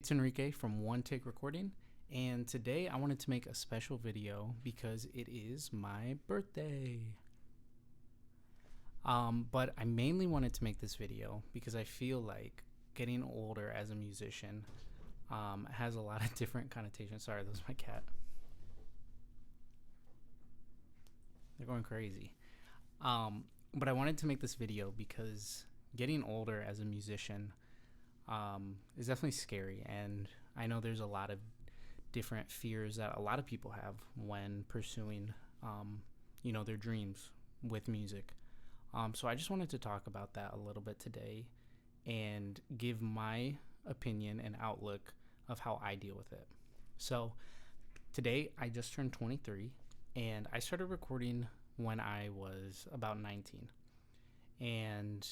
It's Enrique from One Take Recording, and today I wanted to make a special video because it is my birthday. But I mainly wanted to make this video because I feel like getting older as a musician has a lot of different connotations. Sorry, that was my cat. They're going crazy. But I wanted to make this video because getting older as a musician is definitely scary, and I know there's a lot of different fears that a lot of people have when pursuing, their dreams with music. So I just wanted to talk about that a little bit today and give my opinion and outlook of how I deal with it. So today I just turned 23, and I started recording when I was about 19. And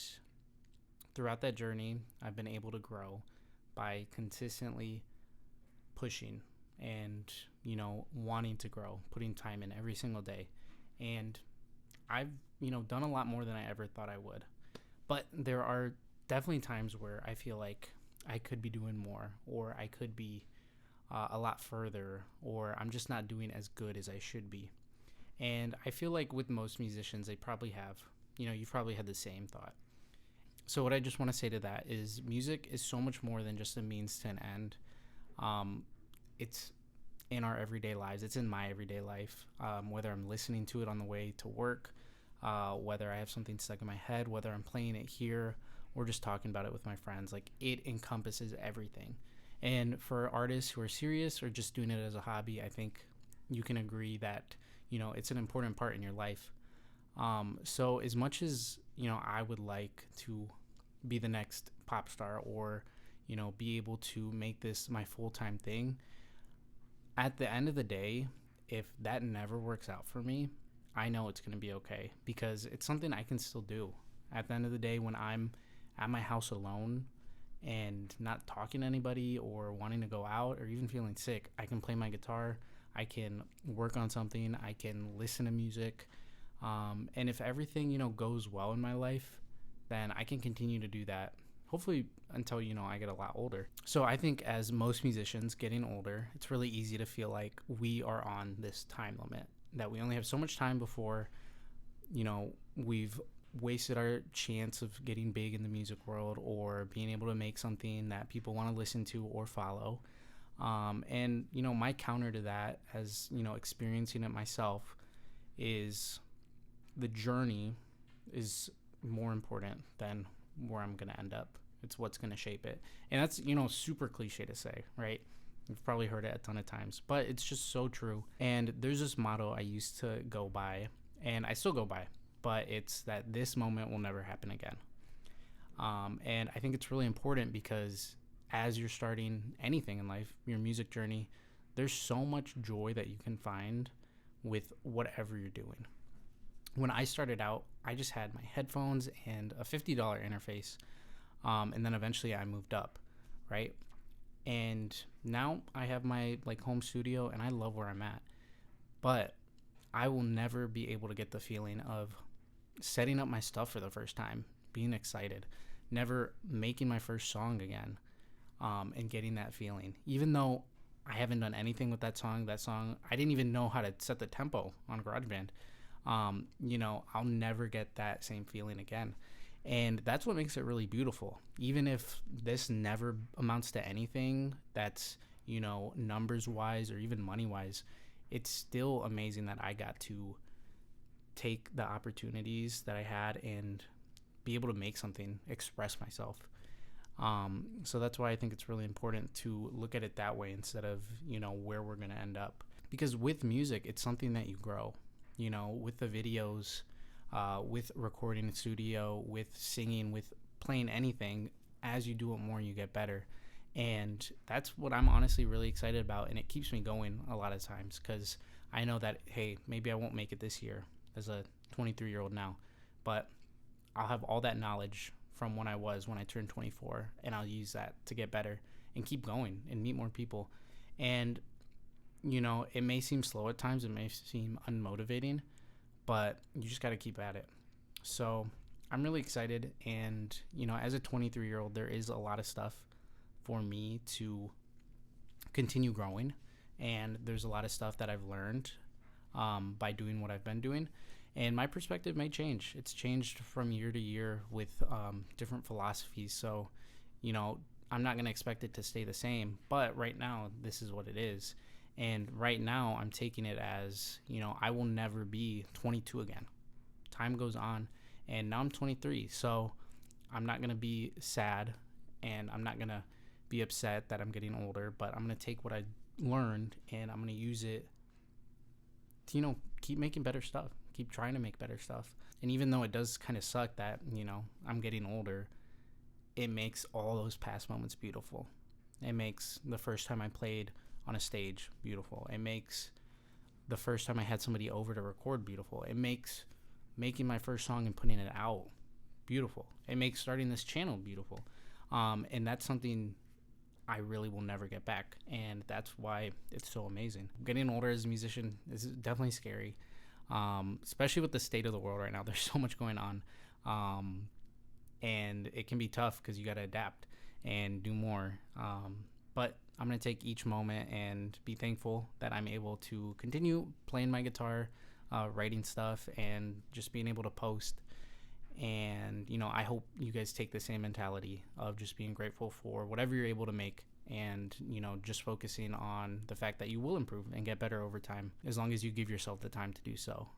throughout that journey, I've been able to grow by consistently pushing and, wanting to grow, putting time in every single day. And I've, done a lot more than I ever thought I would. But there are definitely times where I feel like I could be doing more, or I could be a lot further, or I'm just not doing as good as I should be. And I feel like with most musicians, they probably have, you've probably had the same thought. So what I just want to say to that is music is so much more than just a means to an end. It's in our everyday lives. It's in my everyday life, whether I'm listening to it on the way to work, whether I have something stuck in my head, whether I'm playing it here or just talking about it with my friends. Like, it encompasses everything. And for artists who are serious or just doing it as a hobby, I think you can agree that, it's an important part in your life. So as much as, I would like to be the next pop star or, be able to make this my full-time thing, at the end of the day, if that never works out for me, I know it's going to be okay, because it's something I can still do. At the end of the day, when I'm at my house alone and not talking to anybody or wanting to go out or even feeling sick, I can play my guitar, I can work on something, I can listen to music. And if everything, goes well in my life, then I can continue to do that, hopefully until, I get a lot older. So I think as most musicians getting older, it's really easy to feel like we are on this time limit, that we only have so much time before, we've wasted our chance of getting big in the music world or being able to make something that people want to listen to or follow. And, my counter to that, as, experiencing it myself, is the journey is more important than where I'm going to end up. It's what's going to shape it. And that's, super cliche to say, right? You've probably heard it a ton of times, but it's just so true. And there's this motto I used to go by, and I still go by, but it's that this moment will never happen again. And I think it's really important because as you're starting anything in life, your music journey, there's so much joy that you can find with whatever you're doing. When I started out, I just had my headphones and a $50 interface. And then eventually I moved up, right? And now I have my home studio, and I love where I'm at. But I will never be able to get the feeling of setting up my stuff for the first time, being excited, never making my first song again, and getting that feeling. Even though I haven't done anything with that song, I didn't even know how to set the tempo on GarageBand. I'll never get that same feeling again. And that's what makes it really beautiful. Even if this never amounts to anything that's, numbers wise or even money wise, it's still amazing that I got to take the opportunities that I had and be able to make something, express myself. So that's why I think it's really important to look at it that way instead of, where we're going to end up. Because with music, it's something that you grow, with the videos, with recording in studio, with singing, with playing anything. As you do it more, you get better. And that's what I'm honestly really excited about. And it keeps me going a lot of times because I know that, hey, maybe I won't make it this year as a 23-year-old now, but I'll have all that knowledge from when I turned 24, and I'll use that to get better and keep going and meet more people. And, it may seem slow at times, it may seem unmotivating, but you just got to keep at it. So I'm really excited. And, as a 23-year-old, there is a lot of stuff for me to continue growing, and there's a lot of stuff that I've learned by doing what I've been doing, and my perspective may change. It's changed from year to year with different philosophies. So, you know, I'm not going to expect it to stay the same, but right now, this is what it is. And right now, I'm taking it as, you know, I will never be 22 again. Time goes on, and now I'm 23. So I'm not going to be sad, and I'm not going to be upset that I'm getting older, but I'm going to take what I learned and I'm going to use it to, you know, keep making better stuff, keep trying to make better stuff. And even though it does kind of suck that, you know, I'm getting older, it makes all those past moments beautiful. It makes the first time I played on a stage beautiful. It makes the first time I had somebody over to record beautiful. It makes making my first song and putting it out beautiful. It makes starting this channel beautiful. And that's something I really will never get back. And that's why it's so amazing. Getting older as a musician is definitely scary, especially with the state of the world right now. There's so much going on. And it can be tough because you got to adapt and do more. But I'm going to take each moment and be thankful that I'm able to continue playing my guitar, writing stuff, and just being able to post. And, you know, I hope you guys take the same mentality of just being grateful for whatever you're able to make, and, you know, just focusing on the fact that you will improve and get better over time as long as you give yourself the time to do so.